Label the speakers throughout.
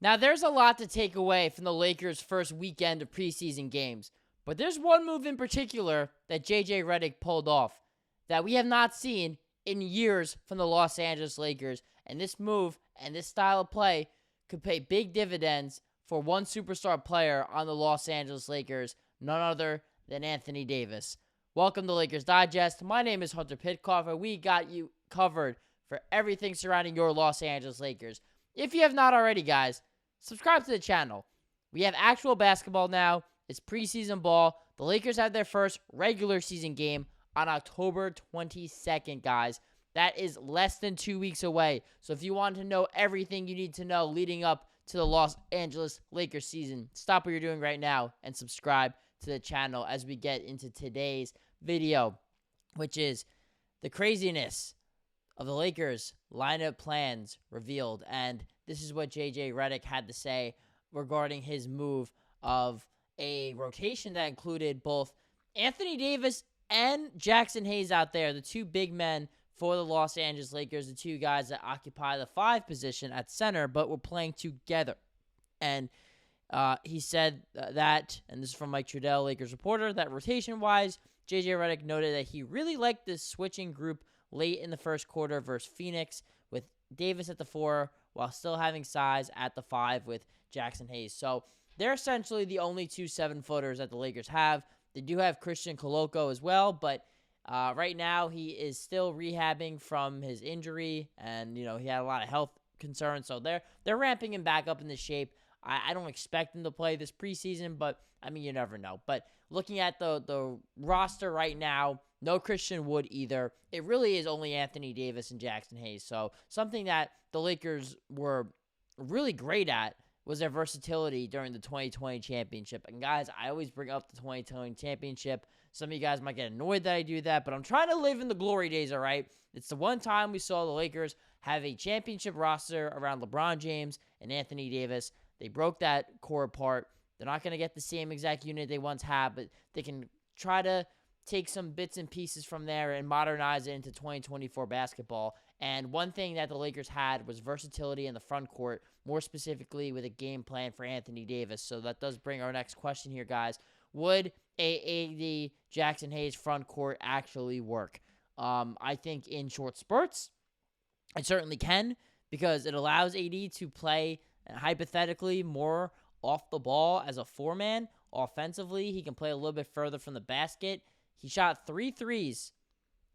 Speaker 1: Now, there's a lot to take away from the Lakers' first weekend of preseason games, but there's one move in particular that JJ Redick pulled off that we have not seen in years from the Los Angeles Lakers, and this move and this style of play could pay big dividends for one superstar player on the Los Angeles Lakers, none other than Anthony Davis. Welcome to Lakers Digest. My name is Hunter Pitcoff, and we got you covered for everything surrounding your Los Angeles Lakers. If you have not already, guys, subscribe to the channel. We have actual basketball now. It's preseason ball. The Lakers have their first regular season game on October 22nd, guys. That is less than 2 weeks away. So if you want to know everything you need to know leading up to the Los Angeles Lakers season, stop what you're doing right now and subscribe to the channel as we get into today's video, which is the craziness of the Lakers lineup plans revealed. And this is what JJ Redick had to say regarding his move of a rotation that included both Anthony Davis and Jaxson Hayes out there, the two big men for the Los Angeles Lakers, the two guys that occupy the 5 position at center, but were playing together. And he said that, and this is from Mike Trudell, Lakers reporter, that rotation-wise, JJ Redick noted that he really liked this switching group late in the first quarter versus Phoenix, with Davis at the 4 while still having size at the 5 with Jaxson Hayes. So they're essentially the only two 7-footers that the Lakers have. They do have Christian Koloko as well, but right now he is still rehabbing from his injury, and he had a lot of health concerns. So they're ramping him back up into shape. I don't expect him to play this preseason, but I mean, you never know. But looking at the roster right now, no Christian Wood either. It really is only Anthony Davis and Jaxson Hayes. So something that the Lakers were really great at was their versatility during the 2020 championship. And guys, I always bring up the 2020 championship. Some of you guys might get annoyed that I do that, but I'm trying to live in the glory days, all right? It's the one time we saw the Lakers have a championship roster around LeBron James and Anthony Davis. They broke that core apart. They're not going to get the same exact unit they once had, but they can try to take some bits and pieces from there and modernize it into 2024 basketball. And one thing that the Lakers had was versatility in the front court, more specifically with a game plan for Anthony Davis. So that does bring our next question here, guys. Would AD Jaxson Hayes front court actually work? I think in short spurts, it certainly can, because it allows AD to play hypothetically more off the ball as a 4-man. Offensively, he can play a little bit further from the basket. He shot 3 threes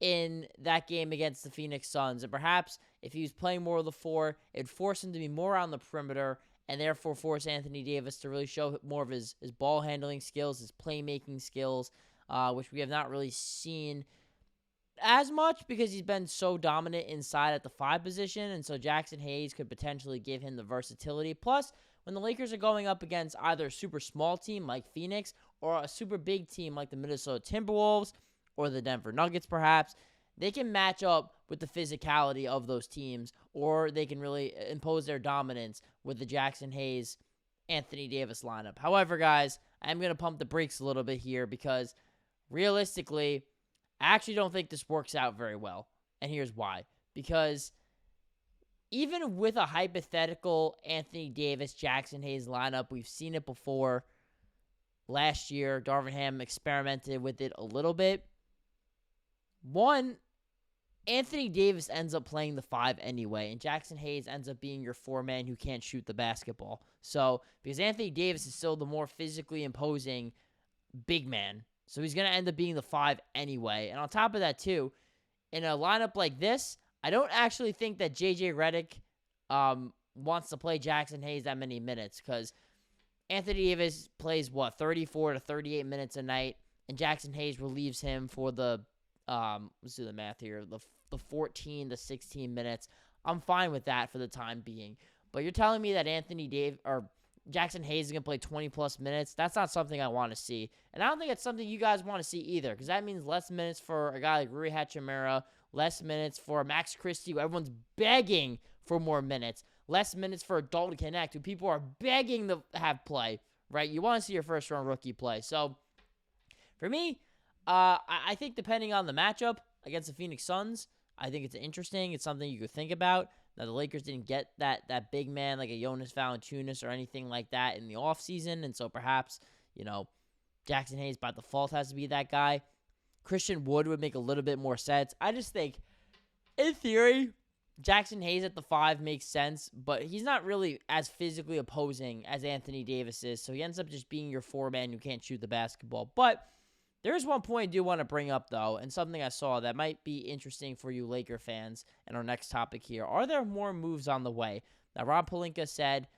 Speaker 1: in that game against the Phoenix Suns, and perhaps if he was playing more of the 4, it'd force him to be more on the perimeter and therefore force Anthony Davis to really show more of his ball handling skills, his playmaking skills, which we have not really seen as much because he's been so dominant inside at the 5 position. And so Jaxson Hayes could potentially give him the versatility. Plus, when the Lakers are going up against either a super small team like Phoenix or a super big team like the Minnesota Timberwolves or the Denver Nuggets perhaps, they can match up with the physicality of those teams, or they can really impose their dominance with the Jaxson Hayes, Anthony Davis lineup. However, guys, I'm going to pump the brakes a little bit here because realistically, I actually don't think this works out very well. And here's why. Because even with a hypothetical Anthony Davis, Jaxson Hayes lineup, we've seen it before. Last year, Darvin Ham experimented with it a little bit. One, Anthony Davis ends up playing the 5 anyway, and Jaxson Hayes ends up being your 4-man who can't shoot the basketball. So, because Anthony Davis is still the more physically imposing big man, so he's going to end up being the 5 anyway. And on top of that, too, in a lineup like this, I don't actually think that JJ Redick wants to play Jaxson Hayes that many minutes, because Anthony Davis plays, 34 to 38 minutes a night, and Jaxson Hayes relieves him for the, let's do the math here, the 14 to 16 minutes. I'm fine with that for the time being. But you're telling me that Jaxson Hayes is going to play 20-plus minutes? That's not something I want to see. And I don't think it's something you guys want to see either, because that means less minutes for a guy like Rui Hachimura, less minutes for Max Christie, who everyone's begging for more minutes, less minutes for Dalton Connect, who people are begging to have play, right? You want to see your first-round rookie play. So, for me, I think depending on the matchup against the Phoenix Suns, I think it's interesting. It's something you could think about. Now, the Lakers didn't get that big man like a Jonas Valanciunas or anything like that in the offseason, and so perhaps, Jaxson Hayes by default has to be that guy. Christian Wood would make a little bit more sense. I just think, in theory, Jaxson Hayes at the 5 makes sense, but he's not really as physically opposing as Anthony Davis is, so he ends up just being your 4-man who can't shoot the basketball. But there is one point I do want to bring up, though, and something I saw that might be interesting for you Laker fans in our next topic here. Are there more moves on the way? Now, Rob Pelinka said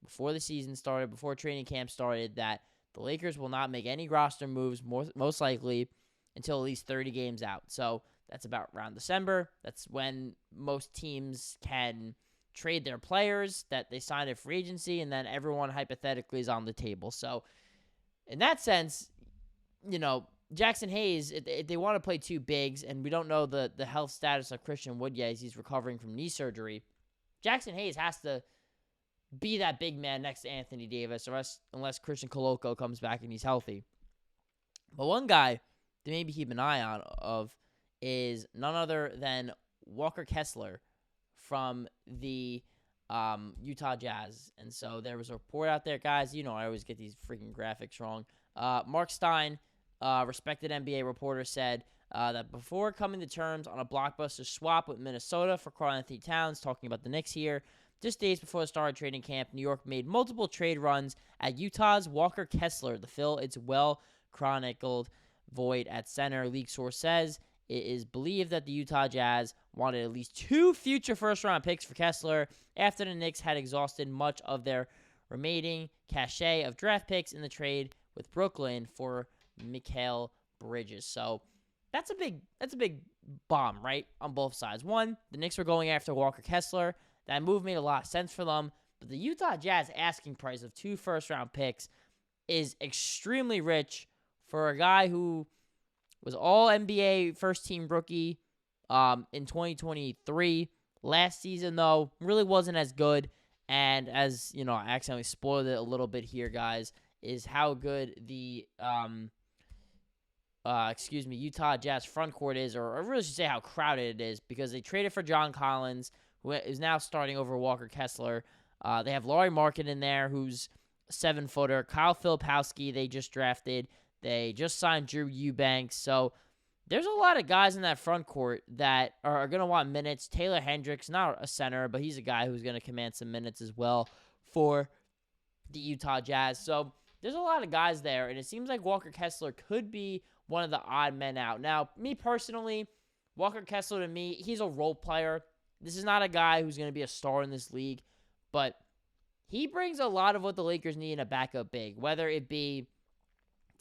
Speaker 1: before the season started, before training camp started, that the Lakers will not make any roster moves, most likely, until at least 30 games out. So that's about around December. That's when most teams can trade their players that they signed at free agency, and then everyone hypothetically is on the table. So in that sense, Jaxson Hayes, if they want to play 2 bigs, and we don't know the health status of Christian Wood yet as he's recovering from knee surgery, Jaxson Hayes has to be that big man next to Anthony Davis, unless Christian Koloko comes back and he's healthy. But one guy to maybe keep an eye on is none other than Walker Kessler from the Utah Jazz. And so there was a report out there, guys. I always get these freaking graphics wrong. Mark Stein, respected NBA reporter, said that before coming to terms on a blockbuster swap with Minnesota for Karl-Anthony Towns, talking about the Knicks here, just days before the start of training camp, New York made multiple trade runs at Utah's Walker Kessler to fill its well-chronicled void at center. League source says it is believed that the Utah Jazz wanted at least 2 future first-round picks for Kessler after the Knicks had exhausted much of their remaining cachet of draft picks in the trade with Brooklyn for Mikal Bridges. So that's a big bomb, right, on both sides. One, the Knicks were going after Walker Kessler. That move made a lot of sense for them. But the Utah Jazz asking price of 2 first-round picks is extremely rich for a guy who was all-NBA first-team rookie in 2023. Last season, though, really wasn't as good. And as, I accidentally spoiled it a little bit here, guys, is how good the Utah Jazz front court is, or I really should say how crowded it is, because they traded for John Collins, who is now starting over Walker Kessler. They have Lauri Markkanen in there, who's a 7-footer. Kyle Filipowski, they just drafted. They just signed Drew Eubanks. So there's a lot of guys in that front court that are going to want minutes. Taylor Hendricks, not a center, but he's a guy who's going to command some minutes as well for the Utah Jazz. So there's a lot of guys there, and it seems like Walker Kessler could be one of the odd men out. Now, me personally, Walker Kessler, to me, he's a role player. This is not a guy who's going to be a star in this league, but he brings a lot of what the Lakers need in a backup big, whether it be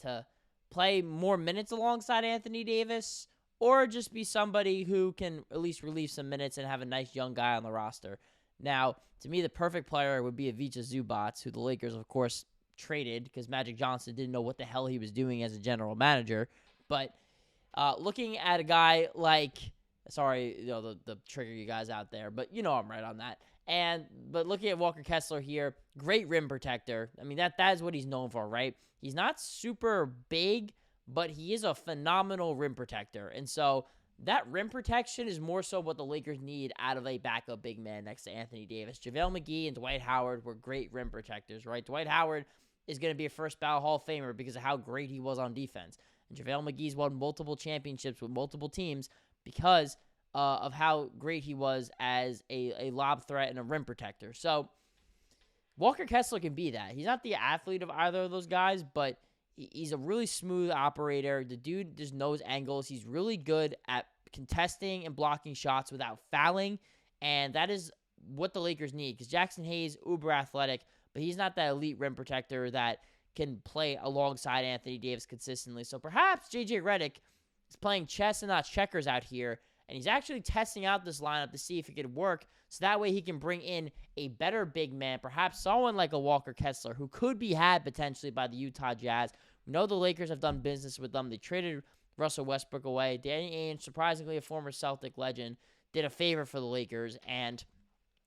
Speaker 1: to play more minutes alongside Anthony Davis or just be somebody who can at least relieve some minutes and have a nice young guy on the roster. Now, to me, the perfect player would be Ivica Zubac, who the Lakers, of course, traded because Magic Johnson didn't know what the hell he was doing as a general manager. But looking at a guy like, sorry, the trigger you guys out there, but I'm right on that. But looking at Walker Kessler here, great rim protector. I mean, that is what he's known for, right? He's not super big, but he is a phenomenal rim protector. And so that rim protection is more so what the Lakers need out of a backup big man next to Anthony Davis. JaVale McGee and Dwight Howard were great rim protectors, right? Dwight Howard is going to be a first ballot Hall of Famer because of how great he was on defense. And JaVale McGee's won multiple championships with multiple teams because of how great he was as a lob threat and a rim protector. So Walker Kessler can be that. He's not the athlete of either of those guys, but he's a really smooth operator. The dude just knows angles. He's really good at contesting and blocking shots without fouling, and that is what the Lakers need because Jaxson Hayes, uber athletic, but he's not that elite rim protector that can play alongside Anthony Davis consistently. So perhaps J.J. Redick is playing chess and not checkers out here, and he's actually testing out this lineup to see if it could work, so that way he can bring in a better big man, perhaps someone like a Walker Kessler, who could be had potentially by the Utah Jazz. We know the Lakers have done business with them. They traded Russell Westbrook away. Danny Ainge, surprisingly a former Celtic legend, did a favor for the Lakers and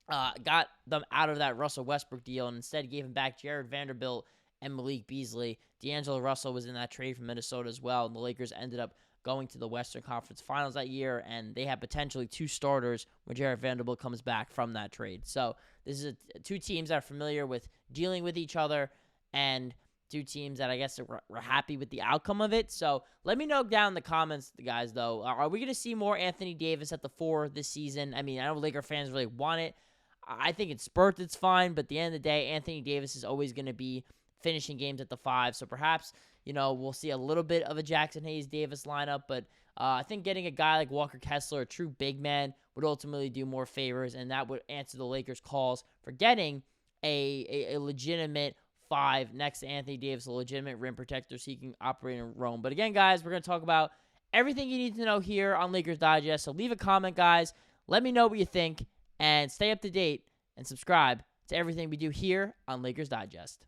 Speaker 1: got them out of that Russell Westbrook deal and instead gave him back Jared Vanderbilt and Malik Beasley. D'Angelo Russell was in that trade from Minnesota as well, and the Lakers ended up going to the Western Conference Finals that year, and they have potentially 2 starters when Jarred Vanderbilt comes back from that trade. So this is 2 teams that are familiar with dealing with each other, and 2 teams that I guess we're happy with the outcome of it. So let me know down in the comments, guys, though. Are we going to see more Anthony Davis at the 4 this season? I mean, I know Laker fans really want it. I think in spurts it's fine, but at the end of the day, Anthony Davis is always going to be finishing games at the 5. So perhaps, we'll see a little bit of a Jaxson Hayes-Davis lineup, but I think getting a guy like Walker Kessler, a true big man, would ultimately do more favors, and that would answer the Lakers' calls for getting a legitimate 5 next to Anthony Davis, a legitimate rim protector so he can operate in Rome. But again, guys, we're going to talk about everything you need to know here on Lakers Digest. So leave a comment, guys. Let me know what you think, and stay up to date and subscribe to everything we do here on Lakers Digest.